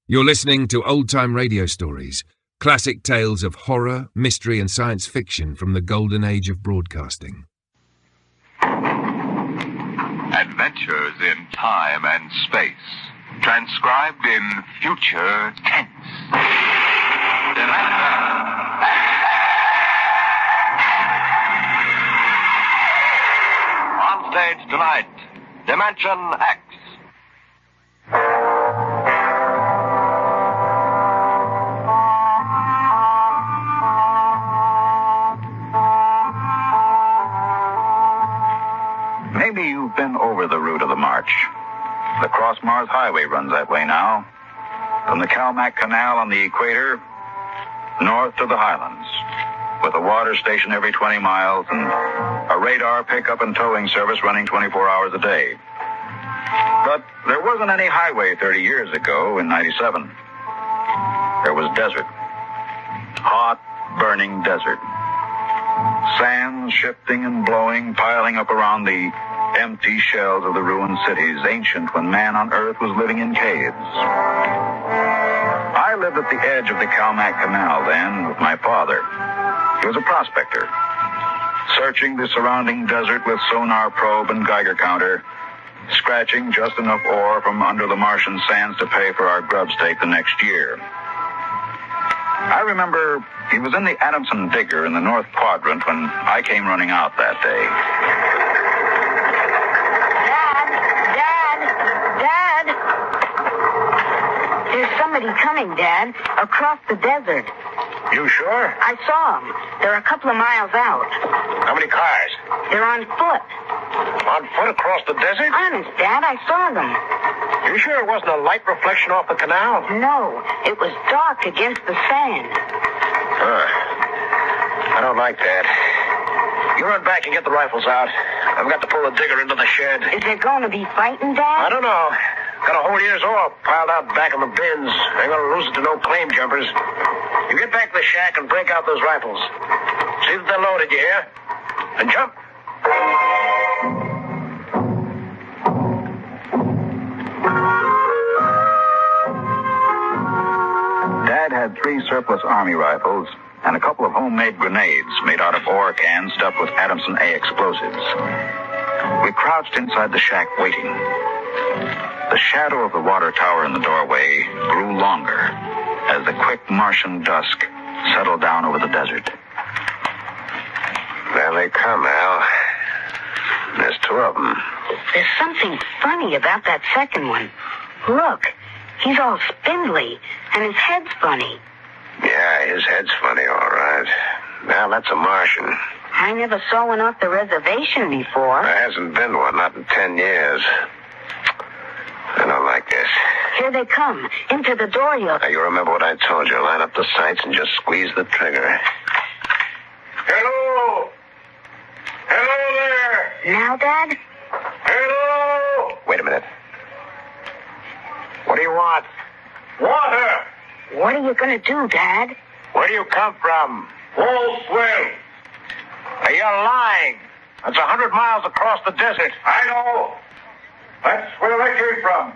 You're listening to old-time radio stories, classic tales of horror, mystery and science fiction from the golden age of broadcasting. Adventures in time and space, transcribed in future tense. On stage tonight, Dimension X. Maybe you've been over the route of the March. The Cross-Mars Highway runs that way now. From the Calmac Canal on the equator, north to the Highlands, with a water station every 20 miles and a radar pickup and towing service running 24 hours a day. But there wasn't any highway 30 years ago in 97. There was desert. Hot, burning desert. Sand shifting and blowing, piling up around the empty shells of the ruined cities, ancient when man on earth was living in caves. I lived at the edge of the Calmac Canal then with my father. He was a prospector, searching the surrounding desert with sonar probe and Geiger counter, scratching just enough ore from under the Martian sands to pay for our grub stake the next year. I remember he was in the Adamson digger in the North Quadrant when I came running out that day. Dad! There's somebody coming, Dad, across the desert. You sure? I saw them. They're a couple of miles out. How many cars? They're on foot. On foot across the desert? Honest, Dad, I saw them. You sure it wasn't a light reflection off the canal? No, it was dark against the sand. I don't like that. You run back and get the rifles out. I've got to pull the digger into the shed. Is there going to be fighting, Dad? I don't know. Got a whole year's ore piled out back in the bins. Ain't gonna lose it to no claim jumpers. You get back to the shack and break out those rifles. See that they're loaded, you hear? And jump. Dad had 3 surplus Army rifles and a couple of homemade grenades made out of ore cans stuffed with Adamson A explosives. We crouched inside the shack waiting. The shadow of the water tower in the doorway grew longer as the quick Martian dusk settled down over the desert. There they come, Al. There's 2 of them. There's something funny about that second one. Look, he's all spindly, and his head's funny. Yeah, his head's funny, all right. Now, that's a Martian. I never saw one off the reservation before. There hasn't been one, not in 10 years. I don't like this. Here they come. Into the door, Now, you remember what I told you. Line up the sights and just squeeze the trigger. Hello! Hello there! Now, Dad? Hello! Wait a minute. What do you want? Water! What are you going to do, Dad? Where do you come from? Wall swell. You're lying. That's 100 miles across the desert. I know. That's where I came from.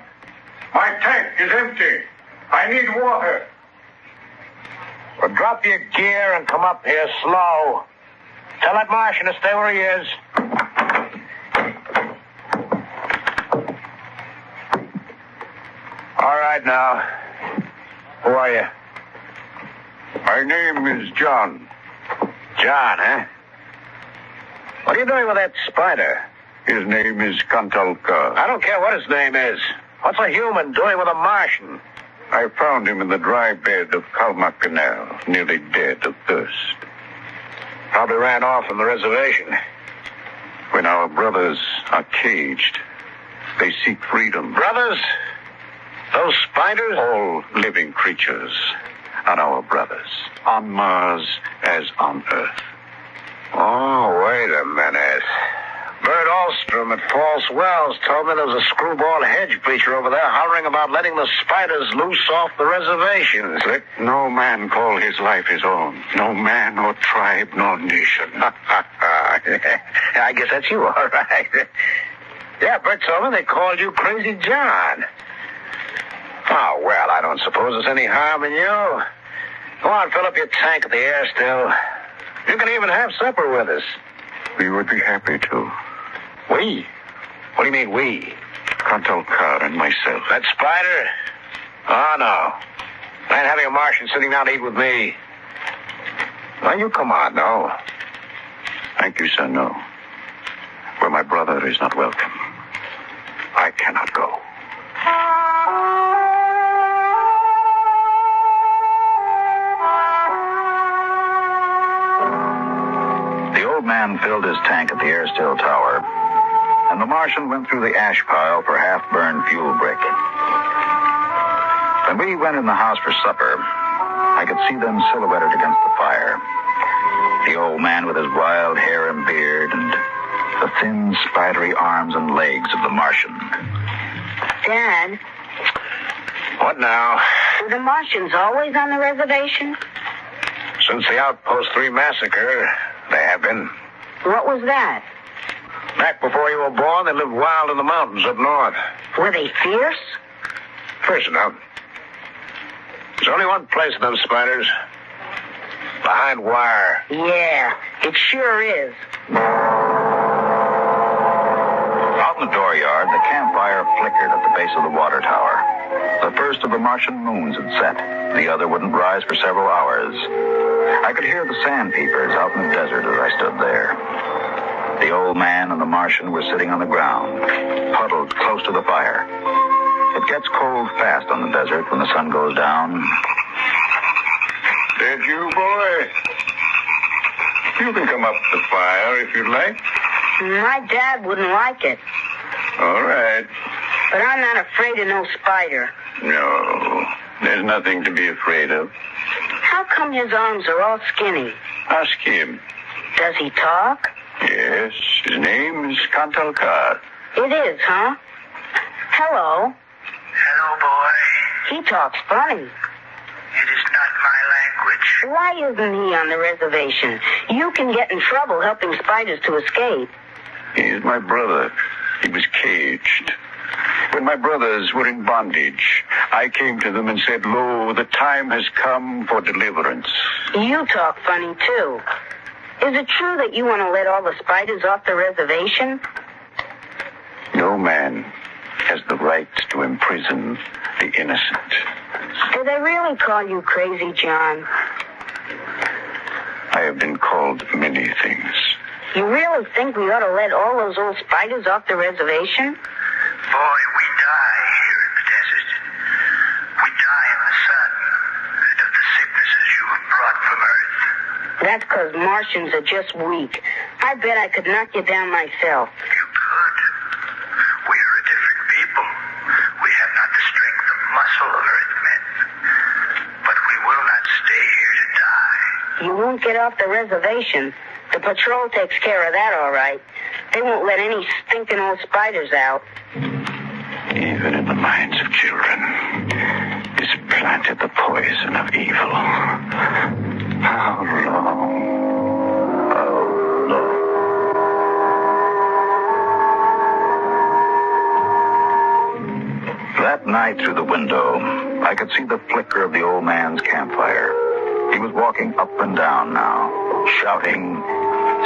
My tank is empty. I need water. Well, drop your gear and come up here slow. Tell that Martian to stay where he is. All right, now. Who are you? My name is John. John, huh? What are you doing with that spider? His name is Kantalka. I don't care what his name is. What's a human doing with a Martian? I found him in the dry bed of Calmac Canal, nearly dead of thirst. Probably ran off from the reservation. When our brothers are caged, they seek freedom. Brothers? Those spiders? All living creatures are our brothers, on Mars as on Earth. Oh, wait a minute. Bert Alstrom at False Wells told me there was a screwball hedge preacher over there hollering about letting the spiders loose off the reservations. Let no man call his life his own. No man or tribe nor nation. I guess that's you, all right. Yeah, Bert told me they called you Crazy John. Oh, well, I don't suppose there's any harm in you. Go on, fill up your tank at the air still. You can even have supper with us. We would be happy to. We? What do you mean, we? Kantalkar and myself. That spider? Oh, no. I ain't having a Martian sitting down to eat with me. Now, you come on, no. Thank you, sir, no. Where my brother is not welcome, I cannot go. The old man filled his tank at the air still tower, and the Martian went through the ash pile for half-burned fuel brick. When we went in the house for supper, I could see them silhouetted against the fire. The old man with his wild hair and beard, and the thin, spidery arms and legs of the Martian. Dad, What now? were the Martians always on the reservation? Since the Outpost 3 massacre, they have been. What was that? Back before you were born, they lived wild in the mountains up north. Were they fierce? First enough. There's only one place for them spiders. Behind wire. Yeah, it sure is. Out in the dooryard, the campfire flickered at the base of the water tower. The first of the Martian moons had set. The other wouldn't rise for several hours. I could hear the sandpeepers out in the desert as I stood there. The old man and the Martian were sitting on the ground, huddled close to the fire. It gets cold fast on the desert when the sun goes down. Did you, boy? You can come up to the fire if you'd like. My dad wouldn't like it, All right. but I'm not afraid of no spider. No, there's nothing to be afraid of. How come his arms are all skinny? Ask him. Does he talk? Yes, his name is Kantalkar. It is, huh? Hello. Hello, boy. He talks funny. It is not my language. Why isn't he on the reservation? You can get in trouble helping spiders to escape. He's my brother. He was caged. When my brothers were in bondage, I came to them and said, "Lo, the time has come for deliverance." You talk funny, too. Is it true that you want to let all the spiders off the reservation? No man has the right to imprison the innocent. Do they really call you crazy, John? I have been called many things. You really think we ought to let all those old spiders off the reservation? Boy, we die here in the desert. We die in the sun and of the sicknesses you have brought from Earth. That's 'cause Martians are just weak. I bet I could knock you down myself. You could. We are a different people. We have not the strength of muscle of Earthmen. But we will not stay here to die. You won't get off the reservation. The patrol takes care of that, all right. They won't let any stinking old spiders out. Even in the minds of children is planted the poison of evil. How long? How long? That night through the window, I could see the flicker of the old man's campfire. He was walking up and down now, shouting,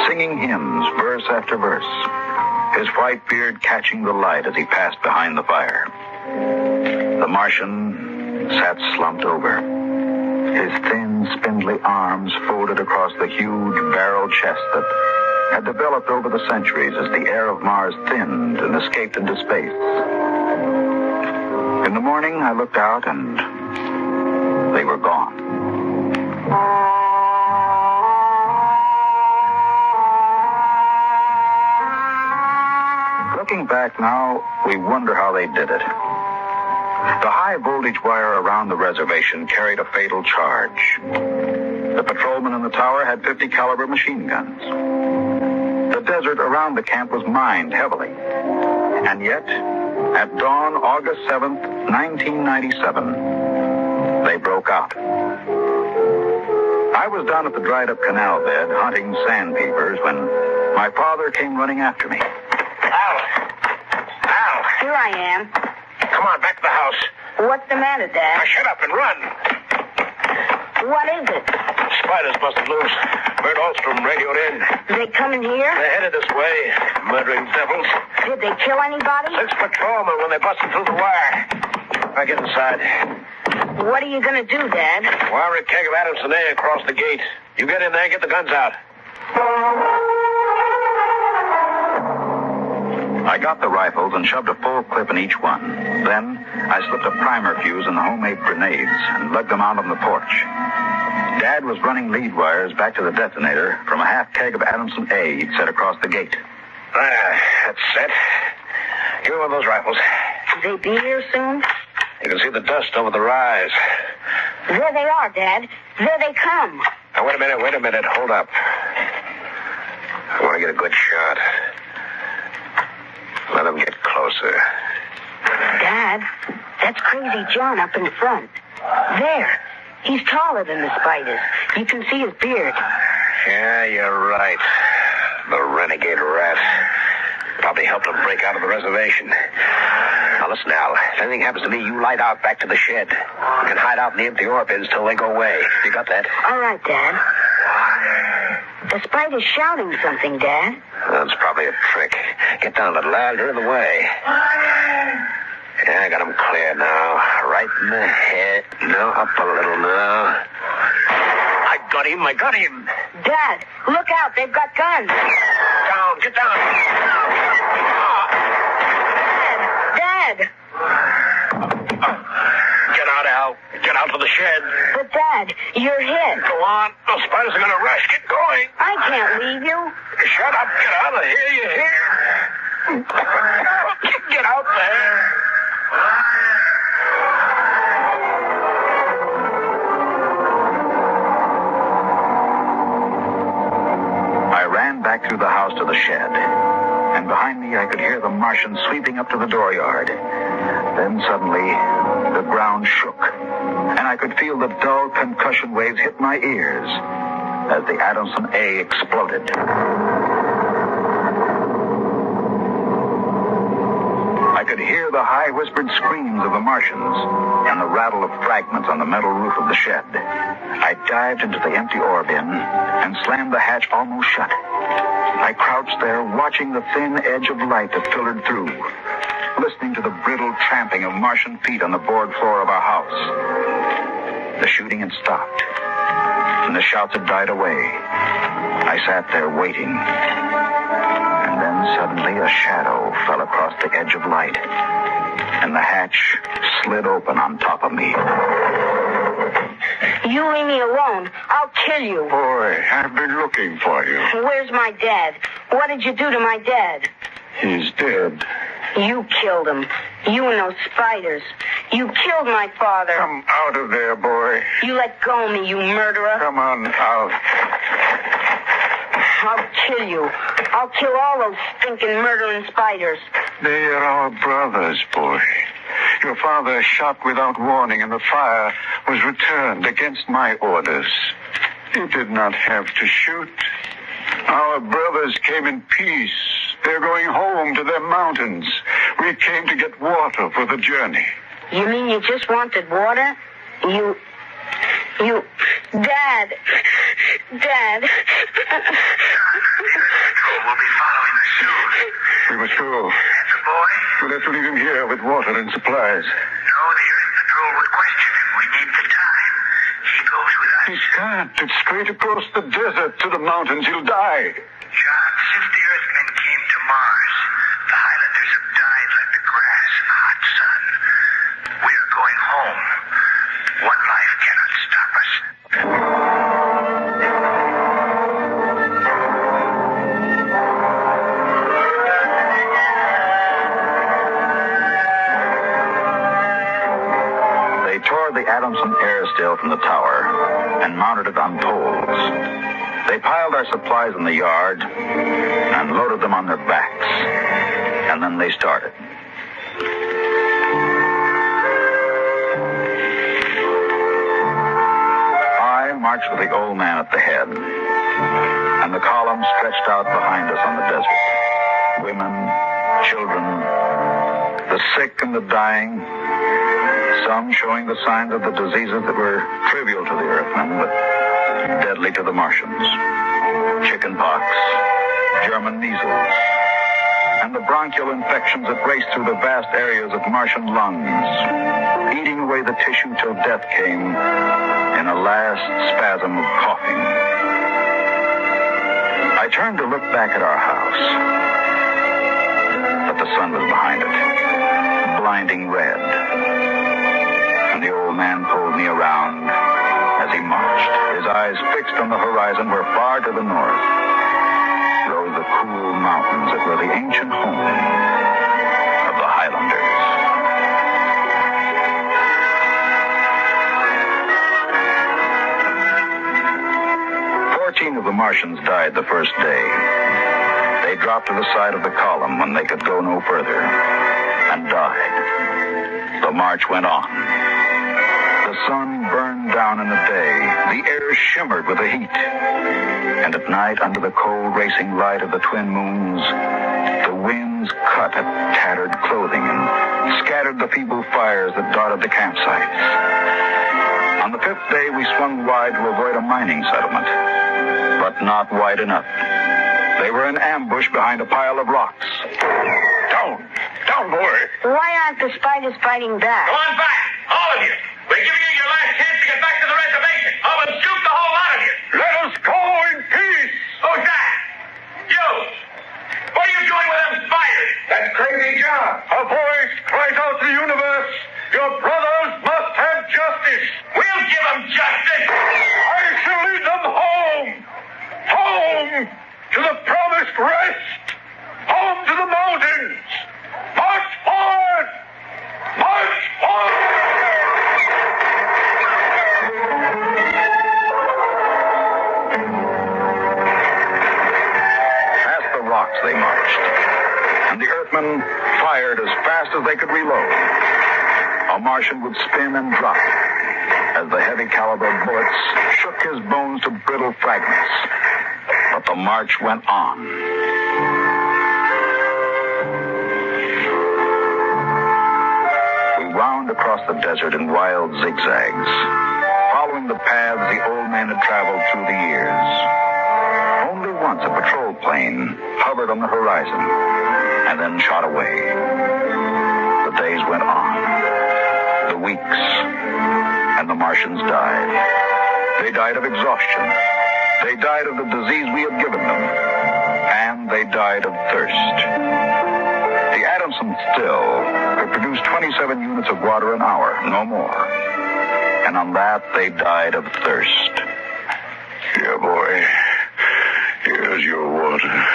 singing hymns, verse after verse, his white beard catching the light as he passed behind the fire. The Martian sat slumped over, his thin, spindly arms folded across the huge barrel chest that had developed over the centuries as the air of Mars thinned and escaped into space. In the morning, I looked out and they were gone. Looking back now, we wonder how they did it. The high voltage wire around the reservation carried a fatal charge. The patrolmen in the tower had 50 caliber machine guns. The desert around the camp was mined heavily. And yet, at dawn, August 7th, 1997, they broke out. I was down at the dried-up canal bed hunting sandpeepers when my father came running after me. Al! Here I am. Come on, back to the house. What's the matter, Dad? Now shut up and run. What is it? Spiders busted loose. Bert Alstrom radioed in. They coming here? They're headed this way. Murdering devils. Did they kill anybody? 6 patrolmen when they busted through the wire. Now get inside. What are you going to do, Dad? Wire a keg of Adamson A across the gate. You get in there and get the guns out. I got the rifles and shoved a full clip in each one. Then I slipped a primer fuse in the homemade grenades and lugged them out on the porch. Dad was running lead wires back to the detonator from a half keg of Adamson A he'd set across the gate. That's set. Give me one of those rifles. Will they be here soon? You can see the dust over the rise. There they are, Dad. There they come. Now, wait a minute. Hold up. I want to get a good shot. Let them get closer. Dad, that's Crazy John up in front. There. He's taller than the spiders. You can see his beard. Yeah, you're right. The renegade rat. Probably helped him break out of the reservation. Now, listen, Al. If anything happens to me, you light out back to the shed. You can hide out in the empty ore bins till they go away. You got that? All right, Dad. The spider's shouting something, Dad. That's probably a trick. Get down a little, Al. You're in the way. Yeah, I got him clear now. Right in the head. No, up a little now. I got him. Dad, look out. They've got guns. Down, get down. Dad. Get out, Al. Get out to the shed. But, Dad, you're hit. Go on. Those spiders are going to rush. Get going. I can't leave you. Shut up. Get out of here. You hear? Get out there. I ran back through the house to the shed, and behind me I could hear the Martian sweeping up to the dooryard. Then suddenly, the ground shook, and I could feel the dull concussion waves hit my ears as the Adamson A exploded. I could hear the high whispered screams of the Martians and the rattle of fragments on the metal roof of the shed. I dived into the empty ore bin and slammed the hatch almost shut. I crouched there watching the thin edge of light that filtered through, listening to the brittle tramping of Martian feet on the board floor of our house. The shooting had stopped, and the shouts had died away. I sat there waiting. And then suddenly a shadow fell across the edge of light, and the hatch slid open on top of me. You leave me alone. I'll kill you. Boy, I've been looking for you. Where's my dad? What did you do to my dad? He's dead. You killed him. You and those spiders. You killed my father. Come out of there, boy. You let go of me, you murderer. Come on out. I'll kill you. I'll kill all those stinking murdering spiders. They are our brothers, boy. Your father shot without warning, and the fire was returned against my orders. You did not have to shoot. Our brothers came in peace. They're going home to their mountains. We came to get water for the journey. You mean you just wanted water? You... Dad. Dad. We'll be following us soon. We must go. The boy? We'll have to leave him here with water and supplies. No, the Earth Patrol would question him. We need the time. He goes with us. He can't. It's straight across the desert to the mountains. He'll die. John, since the Earthmen came to Mars, the Highlanders have died like the grass in the hot sun. We are going home. One life cannot stop us. They tore the Adamson air still from the tower and mounted it on poles. They piled our supplies in the yard and loaded them on their backs. And then they started. I marched with the old man at the head, and the column stretched out behind us on the desert. Women, children, the sick and the dying, some showing the signs of the diseases that were trivial to the Earthmen, but deadly to the Martians. Chickenpox, German measles, and the bronchial infections that raced through the vast areas of Martian lungs, eating away the tissue till death came in a last spasm of coughing. I turned to look back at our house, but the sun was behind it, blinding red. And the old man pulled me around as he marched, his eyes fixed on the horizon where far to the north rose the cool mountains that were the ancient home of the Highlanders. 14 of the Martians died the first day. They dropped to the side of the column when they could go no further and died. The march went on. The sun burned down in the day. The air shimmered with the heat. And at night, under the cold racing light of the twin moons, the winds cut at tattered clothing and scattered the feeble fires that dotted the campsites. On the fifth day, we swung wide to avoid a mining settlement, but not wide enough. They were in ambush behind a pile of rocks. Down, boy. Why aren't the spiders fighting back? Go on back, all of you. We're giving you your last chance to get back to the reservation. Or we'll shoot the whole lot of you. Let us go in peace. Who's that? You. What are you doing with them spiders? That's Crazy John. A voice cries out to the universe. Your brothers must have justice. We'll give them justice. I shall lead them home. Home to the promised rest. Home to the mountains. March forward. March forward. Past the rocks they marched, and the Earthmen fired as fast as they could reload. A Martian would spin and drop as the heavy caliber bullets shook his bones to brittle fragments. But the march went on. We wound across the desert in wild zigzags, following the paths the old man had traveled through the years. Only once a patrol plane hovered on the horizon and then shot away. The days went on, the weeks, and the Martians died. They died of exhaustion. They died of the disease we had given them. And they died of thirst. The Adamson still could produce 27 units of water an hour, no more. And on that, they died of thirst. Here, boy. Here's your water.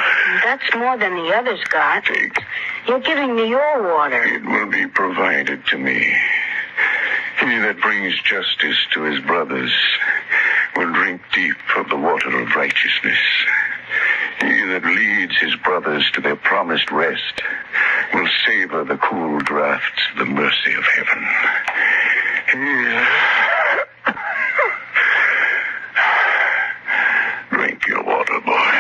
That's more than the others got. Take. You're giving me your water. It will be provided to me. He that brings justice to his brothers will drink deep of the water of righteousness. He that leads his brothers to their promised rest will savor the cool draughts of the mercy of heaven. Here. Drink your water, boy.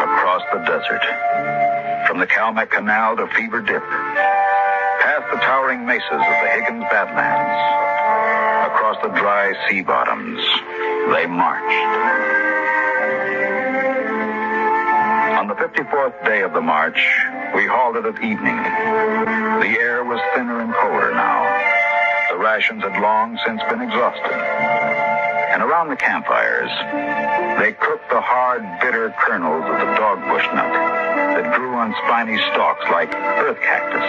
Across the desert, from the Calmac Canal to Fever Dip, past the towering mesas of the Higgins Badlands, across the dry sea bottoms, they marched. On the 54th day of the march, we halted at evening. The air was thinner and colder now. The rations had long since been exhausted. And around the campfires, they cooked the hard, bitter kernels of the dogbush nut that grew on spiny stalks like earth cactus.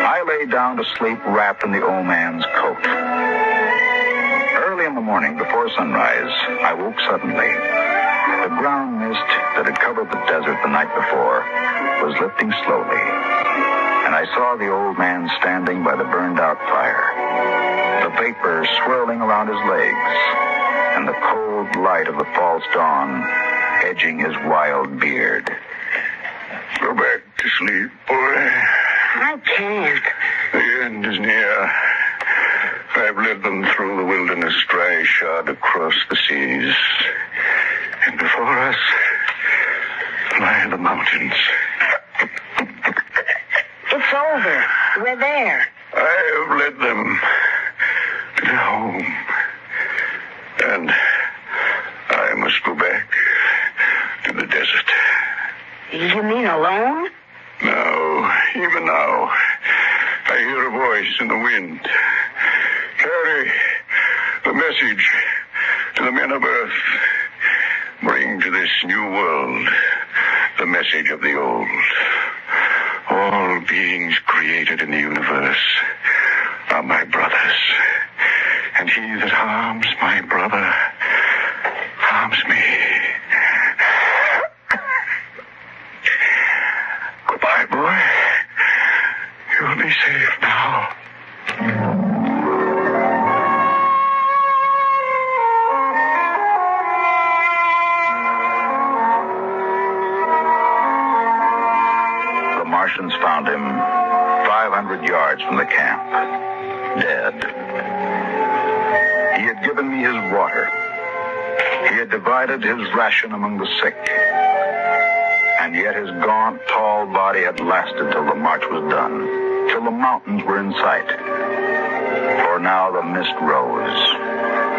I lay down to sleep wrapped in the old man's coat. Early in the morning, before sunrise, I woke suddenly. The ground mist that had covered the desert the night before was lifting slowly, and I saw the old man standing by the burned-out fire, the vapor swirling around his legs, and the cold light of the false dawn edging his wild beard. Go back to sleep, boy. I can't. The end is near. I've led them through the wilderness, dry-shod across the seas. And before us lie the mountains. over. We're there. I have led them to their home. And I must go back to the desert. You mean alone? Now, even now, I hear a voice in the wind. Carry the message to the men of Earth. Bring to this new world the message of the old. All beings created in the universe are my brothers. And he that harms my brother harms me. Goodbye, boy. You'll be safe now. The Martians found him 500 yards from the camp, dead. He had given me his water. He had divided his ration among the sick. And yet his gaunt, tall body had lasted till the march was done, till the mountains were in sight. For now the mist rose,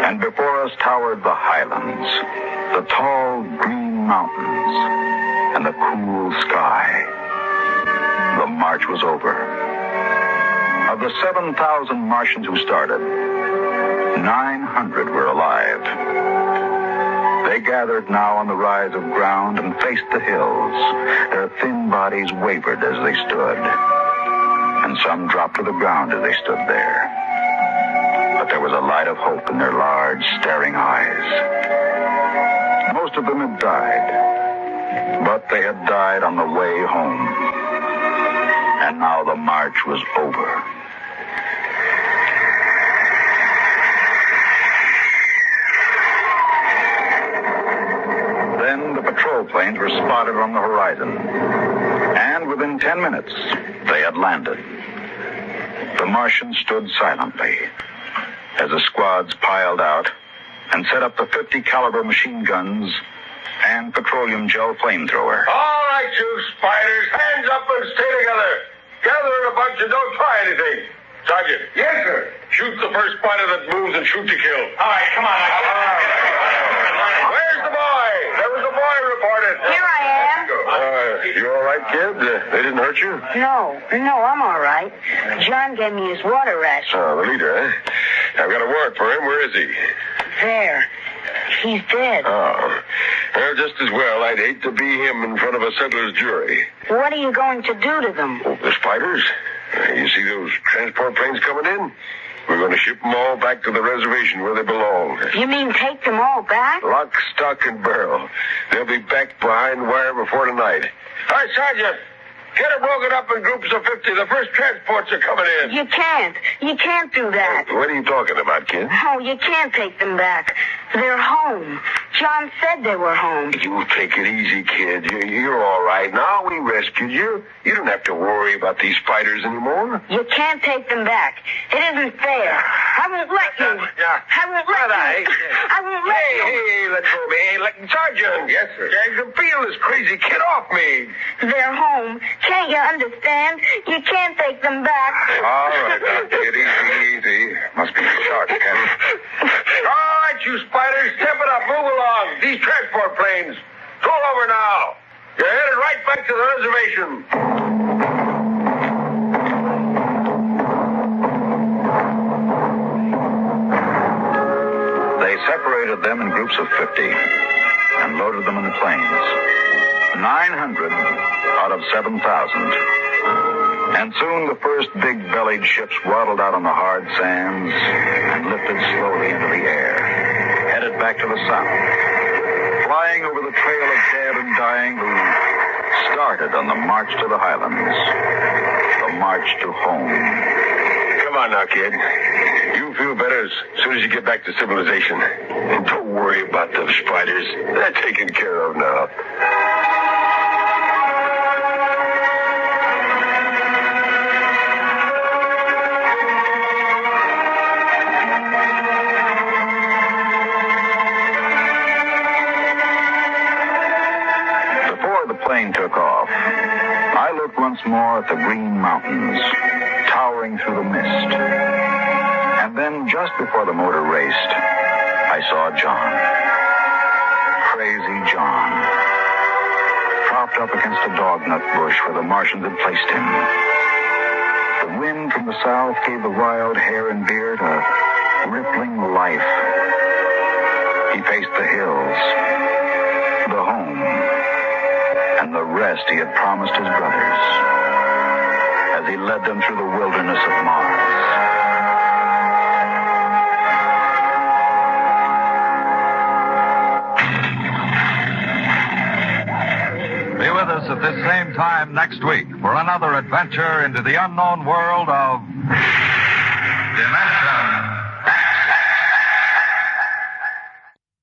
and before us towered the highlands, the tall green mountains, and the cool sky. The march was over. Of the 7,000 Martians who started, 900 were alive. They gathered now on the rise of ground and faced the hills. Their thin bodies wavered as they stood, and some dropped to the ground as they stood there. But there was a light of hope in their large, staring eyes. Most of them had died, but they had died on the way home. And now the march was over. Patrol planes were spotted on the horizon, and within 10 minutes, they had landed. The Martians stood silently as the squads piled out and set up the 50 caliber machine guns and petroleum gel flamethrower. All right, you spiders, hands up and stay together. Gather in a bunch and don't try anything. Sergeant. Yes, sir. Shoot the first spider that moves and shoot to kill. All right, come on. Where's the boy? There was a boy reported. Here I am. You all right, kid? They didn't hurt you? No, I'm all right. John gave me his water ration. Oh, the leader, eh? I've got a warrant for him. Where is he? There. He's dead. Oh. Well, just as well. I'd hate to be him in front of a settler's jury. What are you going to do to them? Oh, the spiders? You see those transport planes coming in? We're going to ship them all back to the reservation where they belong. You mean take them all back? Lock, stock, and barrel. They'll be back behind wire before tonight. All right, Sergeant. Get them broken up in groups of 50. The first transports are coming in. You can't do that. What are you talking about, kid? Oh, you can't take them back. They're home. John said they were home. You take it easy, kid. You're all right now. We rescued you. You don't have to worry about these spiders anymore. You can't take them back. It isn't fair. I won't let you. I won't let you. I won't let you. Hey, let go of me. Hey, Sergeant. Yes, sir. I can feel this crazy kid off me. They're home. Can't you understand? You can't take them back. All right, now, kid. Easy. Must be sharp, Captain. All right, you spiders. Step it up. Move along. These transport planes. Roll over now. You're headed right back to the reservation. They separated them in groups of 50 and loaded them in the planes. 900 out of 7,000. And soon the first big-bellied ships waddled out on the hard sands and lifted slowly into the air, headed back to the south, flying over the trail of dead and dying who started on the march to the highlands, the march to home. Come on now, kid. You'll feel better as soon as you get back to civilization. And don't worry about those spiders. They're taken care of now. Before the plane took off, I looked once more at the Green Mountains, towering through the mist. And then, just before the motor raced, I saw John. Crazy John. Propped up against a dognut bush where the Martians had placed him. The wind from the south gave the wild hair and beard a rippling life. He faced the hills, the home, and the rest he had promised his brothers as he led them through the wilderness of Mars. Be with us at this same time next week for another adventure into the unknown world of Dimension.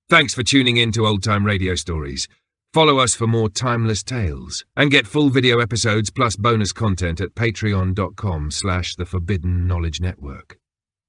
Thanks for tuning in to Old Time Radio Stories. Follow us for more timeless tales and get full video episodes plus bonus content at patreon.com/The Forbidden Knowledge Network.